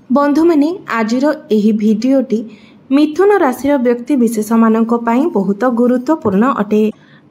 बंधु माने आजिर एही भिडियोटी मिथुन राशि व्यक्ति विशेष मानक पई बहुत गुरुत्वपूर्ण अटे।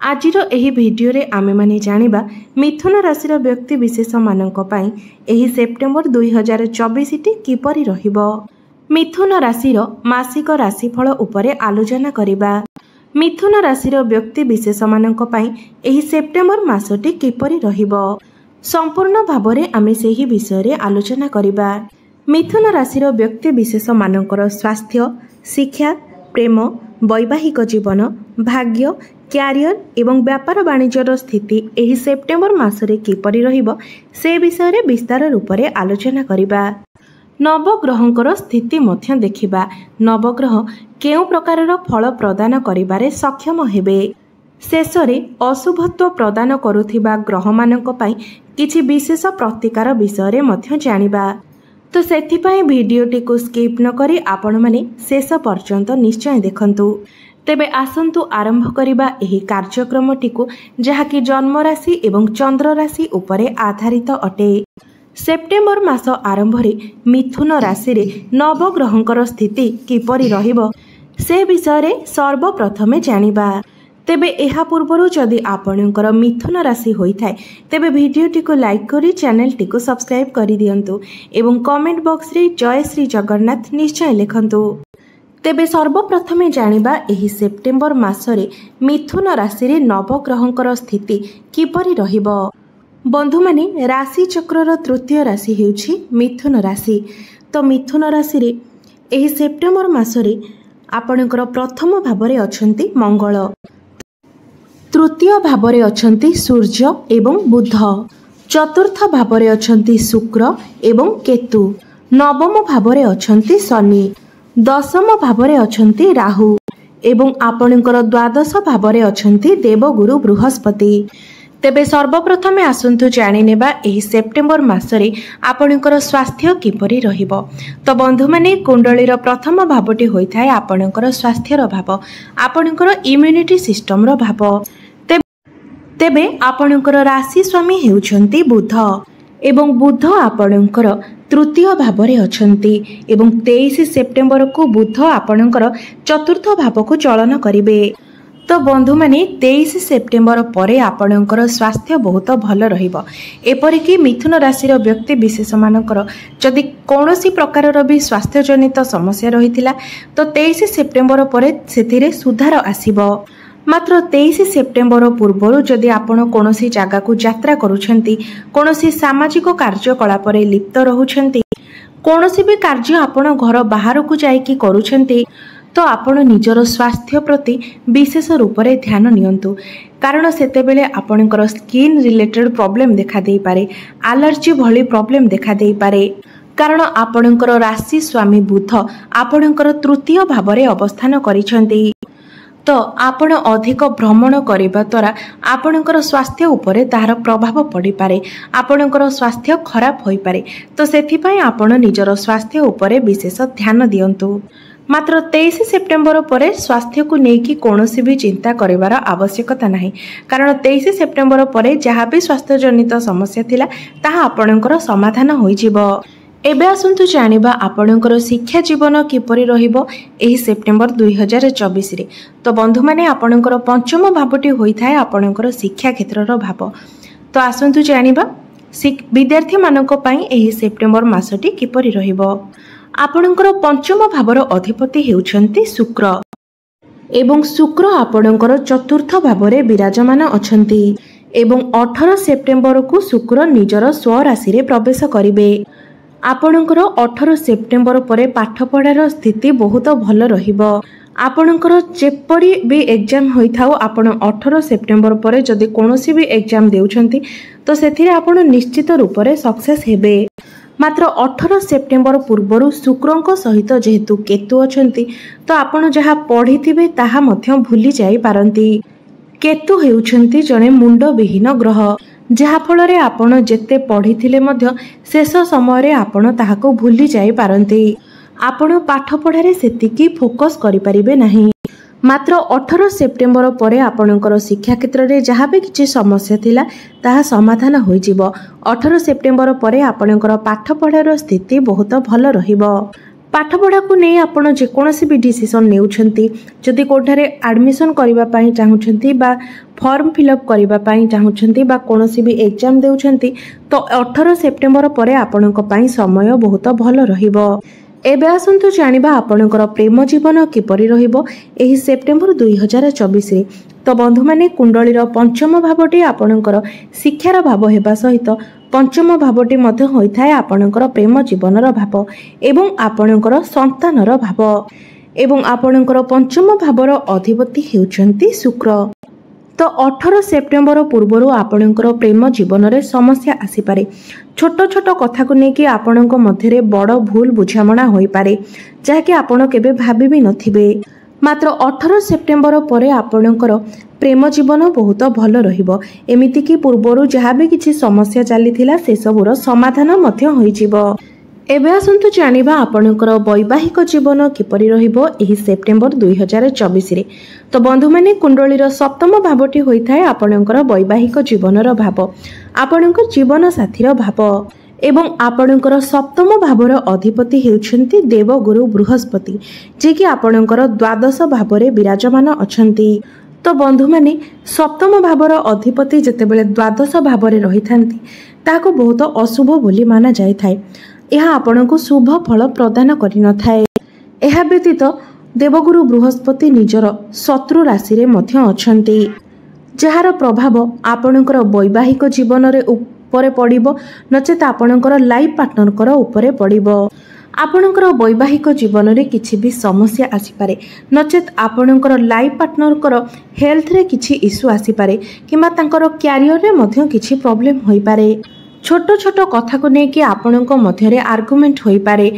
आजिर एही भिडियो रे आमे माने जानिबा मिथुन राशि व्यक्ति विशेष मानक पई एही सेप्टेम्बर 2024 टी किपरि रहिबो। मिथुन राशि मासिक राशिफल उपरे आलोचना करिबा। मिथुन राशि व्यक्ति विशेष मानक पई एही सेप्टेम्बर मासटी किपरि रहिबो संपूर्ण भाबरे आमे सेही विषय रे आलोचना करिबा। मिथुन राशि व्यक्ति विशेष मानकर स्वास्थ्य, शिक्षा, प्रेम, वैवाहिक जीवन, भाग्य, क्यारियर एवं व्यापार वाणिज्यर स्थिति एही सेप्टेम्बर मासरे किपरि रहिबो से विषय रे विस्तार रूप रे आलोचना करिबा। नवग्रहंकर स्थिति मध्य देखिबा। नवग्रह केउ प्रकारर फल प्रदान करिबारे सक्षम हेबे। शेषरे अशुभत्व प्रदान करुथिबा ग्रह मानक पई किछि विशेष प्रतिकार विषय रे मध्य जानिबा। तो सेथिपाई भिडियोटी को स्किप न करी आपण माने शेष पर्यंत निश्चय देखंतु। तेबे आसंतु आरंभ करिबा एही कार्यक्रमटी को जहाँकि जन्म राशि एवं चंद्र राशि उपरे आधारित अटे। सेप्टेम्बर मास आरंभ रे मिथुन राशि रे नवग्रहंकर स्थिति किपरि रहिबो से विषय रे सर्वप्रथमे जानिबा। तेबे एहा पूर्वरु जदि आपणकर मिथुन राशि होइथाय तेबे भिडियोटी को लाइक करी चैनल टी को सब्सक्राइब करि दियंतु एवं कमेंट बॉक्स रे जय श्री जगन्नाथ निश्चय लिखंतु। तेबे सर्वप्रथमे जानिबा एही सेप्टेम्बर मासरे मिथुन राशि रे नवग्रहंकर स्थिति किपरि रहिबो। बंधु माने राशि चक्रर तृतीय राशि हेउछि मिथुन राशि। तो मिथुन राशि रे एही सेप्टेम्बर मासरे आपणकर प्रथम भाबरे अछंती मंगल, तृतीय भावरे अछंती सूर्य एवं बुध, चतुर्थ भावरे अछंती शुक्र एवं केतु, नवम भावरे अछंती शनि, दशम भावरे अछंती राहु एवं आपणकर द्वादश भावरे अछंती देवगुरु बृहस्पति। तेबे सर्वप्रथमे आसंतु जानि नेबा एही सेप्टेम्बर मासरे आपणकर स्वास्थ्य किपरि रहिबो। तो बंधु माने कुंडलीर प्रथम भावटी होइथाय आपणकर स्वास्थ्यर भाव, आपणकर इम्यूनिटी सिस्टमर भाव। तेबे आपणकर राशि स्वामी हेउछंती बुध एवं बुध आपणकर तृतीय भावरे अछंती एवं 23 सेप्टेम्बर को बुध आपणकर चतुर्थ भाव को चलन करिवे। तो बंधु माने 23 सेप्टेम्बर परे आपणकर स्वास्थ्य बहुत भल रहिबो। एपरिकी मिथुन राशि व्यक्ति विशेष मानकर जदि कौनसी प्रकारर भी स्वास्थ्य जनित समस्या रहिथिला तो 23 सेप्टेम्बर परे सेथिरे सुधार आसीबो। मात्र 23 सेप्टेम्बर पूर्वरु जदि आपण कौनसी जगह को यात्रा करूछंती, कौनसी सामाजिक कार्यकलाप रे लिप्त रहुछंती, कौनसी भी कार्य आपण घर बाहर को जाइकी करूछंती तो आपण निजर स्वास्थ्य प्रति विशेष रूप से ध्यान नियंतु। कारण सेतेबेले आपणकर स्किन रिलेटेड प्रॉब्लम देखा देई पारे, एलर्जी भली प्रॉब्लम देखा देई पारे। कारण आपणकर राशि स्वामी बुध आपणकर तृतीय भावरे अवस्थान करिसंती। तो आपण अधिक भ्रमण करिबा द्वारा आपणकर स्वास्थ्य उपरे तार प्रभाव पड़ी पारे, आपणकर स्वास्थ्य खराब होई पारे। तो सेथिपई आपण निजर स्वास्थ्य उपरे विशेष ध्यान दियंतु। मात्र 23 सेप्टेम्बर परे स्वास्थ्य को लेकिन कौनसी भी चिंता करिवार आवश्यकता नहीं। कारण 23 सेप्टेम्बर परे जहाँ भी स्वास्थ्य जनित समस्या थिला ताहा आपणकर समाधान होई जिवो। एबे आसंतु जानिबा आपणकर शिक्षा जीवन किपरि रहिबो एही सेप्टेम्बर 2024 रे। तो बंधु माने आपणकर पंचम भावटी होइथाय आपणकर शिक्षा क्षेत्रर भाव। तो आसंतु जानिबा विद्यार्थी मानक पई एही सेप्टेम्बर मासटी किपरि रहिबो। आपणकर पंचम भावर अधिपति हेउछंती शुक्र एवं शुक्र आपणकर चतुर्थ भावरे विराजमान अछंती एवं 18 सेप्टेम्बर को शुक्र निजर स्वराशि रे प्रवेश करिवे। आपणकर 18 सेप्टेम्बर परे पाठ पढ़ार स्थिति बहुत भल रहिबो। आपणकर जेपरि भी एग्जाम होइथाउ आपण 18 सेप्टेम्बर परे जदि कोनोसी भी एग्जाम देउछंती तो सेथिरे आपण निश्चित रूप से सक्सेस हेबे। मात्र 18 सेप्टेम्बर पूर्वरु शुक्रंक सहित जेहेतु केतु अछंती तो आपण जहाँ पढ़िथिबे ताहा मध्य भूली जाई पारंती। केतु हेउछंती जणे मुंड विहीन ग्रह, जहा फल रे आपण जेते पढ़िथिले मध्य शेष समय रे आपण ताहाको भूली जाई पारंती। आपण पाठ पढ़ारे सेतिकी फोकस करि परिबे नाही। मात्र 18 सेप्टेम्बर पर आपणकर शिक्षा क्षेत्र में जहाँ भी किसी समस्या थिला ताहा समाधान हो जिवो। 18 सेप्टेम्बर पर आपणकर पाठ पढ़ार स्थिति बहुत भल रहिबो। पाठपढ़ा को नहीं आपण जेकोसी भी डिसीजन नेउछंती, जदि कोठारे एडमिशन करबा पई चाहुछंती बा फॉर्म फिलअप करबा पई चाहुछंती बा कोनोसी भी एग्जाम देउछंती तो 18 सेप्टेम्बर पर आपणक पई समय बहुत भल रहिबो। एबे आसंतु जानिबा आपणकर प्रेम जीवन किपरि रहिबो एही सेप्टेम्बर 2024 रे। तो बंधु माने कुंडलीर पंचम भावटी आपणकर शिक्षार भाव हेबा सहित पंचम भावटी मध्य होइथाय आपणकर प्रेम जीवनर भाव एवं आपणकर संतानर भाव एवं आपणकर पंचम भावर अधिपति हेउछंती शुक्र। तो 18 सेप्टेम्बर पूर्व आपणकर प्रेम जीवन में समस्या आसीपारे। छोट छोट कथा को लेकिन आपणक मध्य बड़ भूल बुझामणा होई पारे जहाँकि आपण केबे भाबी भी नथिबे। मात्र 18 सेप्टेम्बर पर आपणकर प्रेम जीवन बहुत भल रहिबो। एमिति कि पूर्वरु जहाँ भी किछि समस्या चलीथिला से सबुर समाधान मध्य होई जिवो। एबे आसंतु जानिबा आपणकर वैवाहिक जीवन किपरि रहिबो एही सेप्टेम्बर 2024 रे। तो बंधु माने कुंडलीर सप्तम भावटी होइथाय आपणकर वैवाहिक जीवनर भाव, आपणकर जीवन साथीर भाव एवं आपणकर सप्तम भावर अधिपति हेउछंती देवगुरु बृहस्पति जे कि आपणकर द्वादश भावरे विराजमान अछंती। तो बंधु माने सप्तम भावर अधिपति जेतेबेले द्वादश भावरे रहिथांती ताको बहुत अशुभ बोली माना जायथाय। यह आपणको शुभ फल प्रदान करि न थाए। एहा व्यतीत देवगुरु बृहस्पति निजर शत्रु राशि रे मध्य अछंती जहार प्रभाव आपणकर वैवाहिक जीवन रे उपरे पड़िबो नचेत आपणकर लाइफ पार्टनर उपरे पड़िबो। आपणकर वैवाहिक जीवन रे किछि भी समस्या आसी पारे नचेत आपणकर लाइफ पार्टनर हेल्थ रे किछि इश्यू आसी पारे किबा तांकर कैरियर रे मध्य किछि प्रॉब्लम होई पारे। छोट छोट कथा को लेकिन आपणक मध्य आर्गुमेंट होई पारे,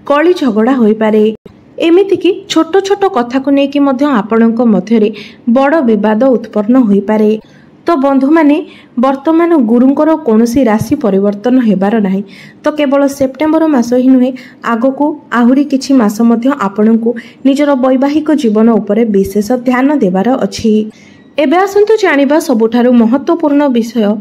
कली झगड़ा होई पारे। एमिति कि छोट छोट कथा को लेकिन मध्य आपणक मध्य बड़ विवाद उत्पन्न होई पारे। तो बंधु माने वर्तमान गुरुंकर कौनसी राशि परिवर्तन हेबार नाही। तो केवल सेप्टेम्बर मास ही नुहे आगको आहुरी किछि मास मध्य आपणको निजर वैवाहिक जीवन उपरे विशेष ध्यान देबार अछि। एबे आसंतु जानिबा सबुठारु महत्वपूर्ण विषय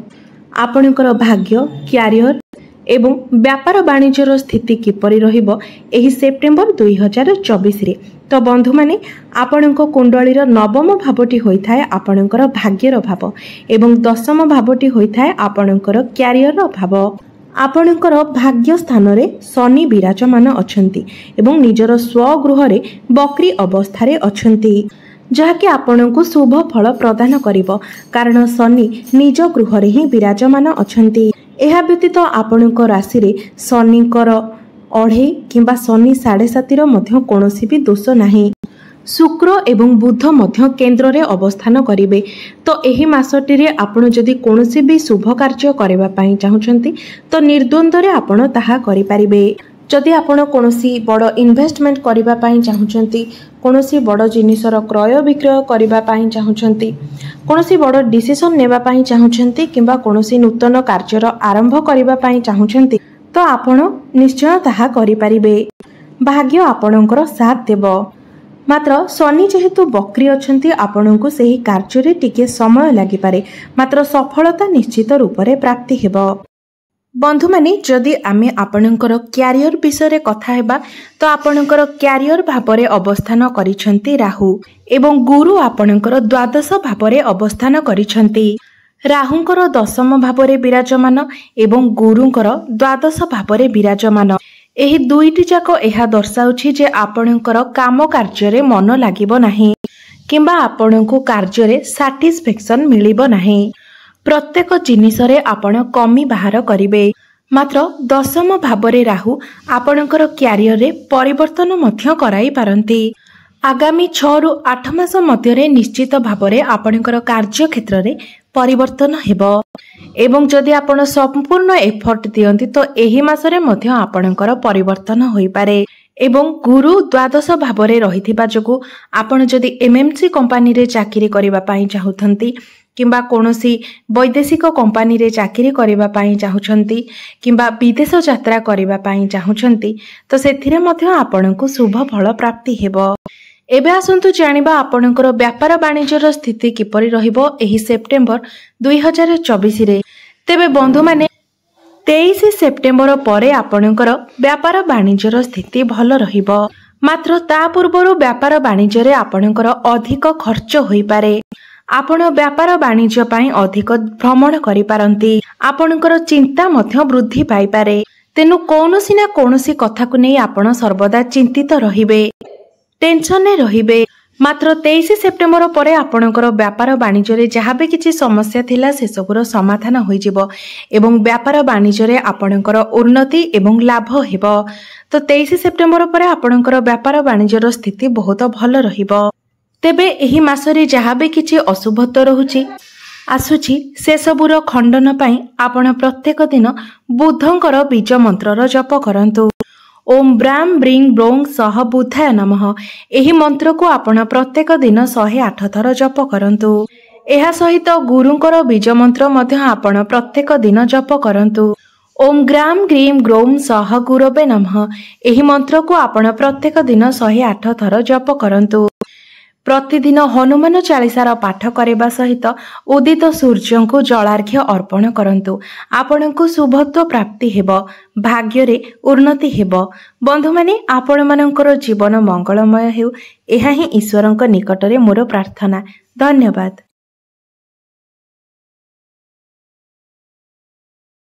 आपणकर भाग्य, क्यारियर एवं व्यापार वाणिज्यर स्थिति किपरि रहिबो एही सेप्टेम्बर 2024 रे। तो बंधु माने आपणक कुंडलीर नवम भावटी होइथाय आपणकर भाग्यर भाव एवं दशम भावटी होइथाय आपणकर क्यारियर भाव। आपणकर भाग्य स्थान रे शनि विराजमान अछंती एवं निजर स्वगृह रे बकरी अवस्था रे अछंती जहाँकि आपणको शुभ फल प्रदान करिबो कारण शनि निज गृह रे ही विराजमान अछंती। एहा व्यतीत आपणको राशि रे शनिकर 2.5 किंबा शनि 7.5 मध्य कोनोसी भी दोष नाही। शुक्र एवं बुध मध्य केंद्र रे अवस्थान करिवे। तो एही मासटी रे आपण जदि कोनोसी भी शुभ कार्य करबा पई चाहुचंती तो निर्द्वंद्व रे आपण ताहा करि परिबे। जदि आपण कोनोसी बड़ इन्वेस्टमेंट करबा पई चाहुचंती, कोनोसी बड़ जिनिसर क्रय विक्रय करबा पई चाहुचंती, कोनोसी बड़ डिसीजन नेबा पई चाहुचंती किंबा कोनोसी नूतन कार्यर आरंभ करबा पई चाहुचंती तो आपण निश्चय ताहा करि परिबे। भाग्य आपणकर साथ देबो। मात्र शनि जेहेतु बकरी अछंती आपणको सेही कार्य रे टिके समय लागि पारे मात्र सफलता निश्चित रूप रे प्राप्ति हेबो। बंधु माने जदि आमे आपणकर क्यारियर विषय रे कथा हेबा तो आपणकर क्यारियर भावरे अवस्थान करिसंती राहु एवं गुरु आपणकर द्वादश भावरे अवस्थान करिसंती। राहुंकर दशम भावरे विराजमान एवं गुरुंकर द्वादश भावरे विराजमान। एही दुईटी जाक एहा दर्शाउछि जे आपणकर काम कार्य रे मन लागिबो नाही किंबा आपणको कार्य रे सैटिस्फैक्शन मिलिबो नाही। प्रत्येक जिनिस रे आपण कमी बाहर करिवे। मात्र दशम भावरे राहु आपणकर क्यारियर रे परिवर्तन मध्य कराई पारंती। आगामी 6 रु 8 मास मध्य निश्चित भावरे आपणकर कार्य क्षेत्र रे परिवर्तन हेबो एवं जदि आपण संपूर्ण एफर्ट दियंती तो एही मासरे मध्य आपणकर परिवर्तन होई पारे। एवं गुरु द्वादश भावरे रहिथिबा जोगु आपण जदि एमएमसी कंपनी रे चाकरी करिबा पई चाहुथंती किंबा कोनोसी वैदेशिक कंपनी रे चाकरी करिबा पई चाहुछंती किंबा विदेश यात्रा करिबा पई चाहुछंती तो सेथिरे मध्य आपणको शुभ फल प्राप्ति हेबो। एबे आसंतु जानिबा आपणकर व्यापार वाणिज्यर स्थिति किपरि रहिबो एही सेप्टेम्बर 2024 रे। तेबे बंधु माने 23 सेप्टेम्बर परे आपणकर व्यापार वाणिज्यर स्थिति भल रहिबो। मात्र ता पूर्वरु व्यापार वाणिज्य आपणकर अधिक खर्च होई पारे। आपण व्यापार वाणिज्य पई अधिक भ्रमण करि पारंती। आपणकर चिंता मध्य वृद्धि पाई पारे। तेनु कोनोसी ना कोनोसी कथा को नै आपण सर्वदा चिंतित रहिबे, टेंशन ने रहिबे। मात्र 23 सेप्टेम्बर परे आपणकर व्यापार वाणिज्य जहाँ भी किसी समस्या थिला से सबुर समाधान होई जिवो एवं व्यापार वाणिज्य आपणकर उन्नति एवं लाभ हेबो। तो 23 सेप्टेम्बर परे आपणकर व्यापार वाणिज्यर स्थिति बहुत भल रहिबो। तेबे एही मासरे जहाँ भी किसी अशुभत्व रहुची आसुची से सबुर खंडन पई आपण प्रत्येक दिन बुद्धंकर बीज मंत्रर जप करंतु। ओम ब्राम ब्रिंग ब्रोंग सह बुधाय नमः एही मंत्र को आपण प्रत्येक दिन 108 थर जप करंतु। एहा सहित गुरुंकर बीज मंत्र मध्य आपण प्रत्येक दिन जप करंतु। ओम ग्राम ग्रीम ग्रोम सह गुरवे नमः एही मंत्र को आपण प्रत्येक दिन 108 थर जप करंतु। प्रतिदिन हनुमान चालीसार पाठ करने सहित उदित सूर्य को जलार्घ्य अर्पण करंतु। आपनकु शुभत्व प्राप्ति हेबो, भाग्य रे उन्नति हेबो। बंधु माने आपण मानकर जीवन मंगलमय हेउ एहा ही ईश्वरंक निकटरे मोर प्रार्थना। धन्यवाद।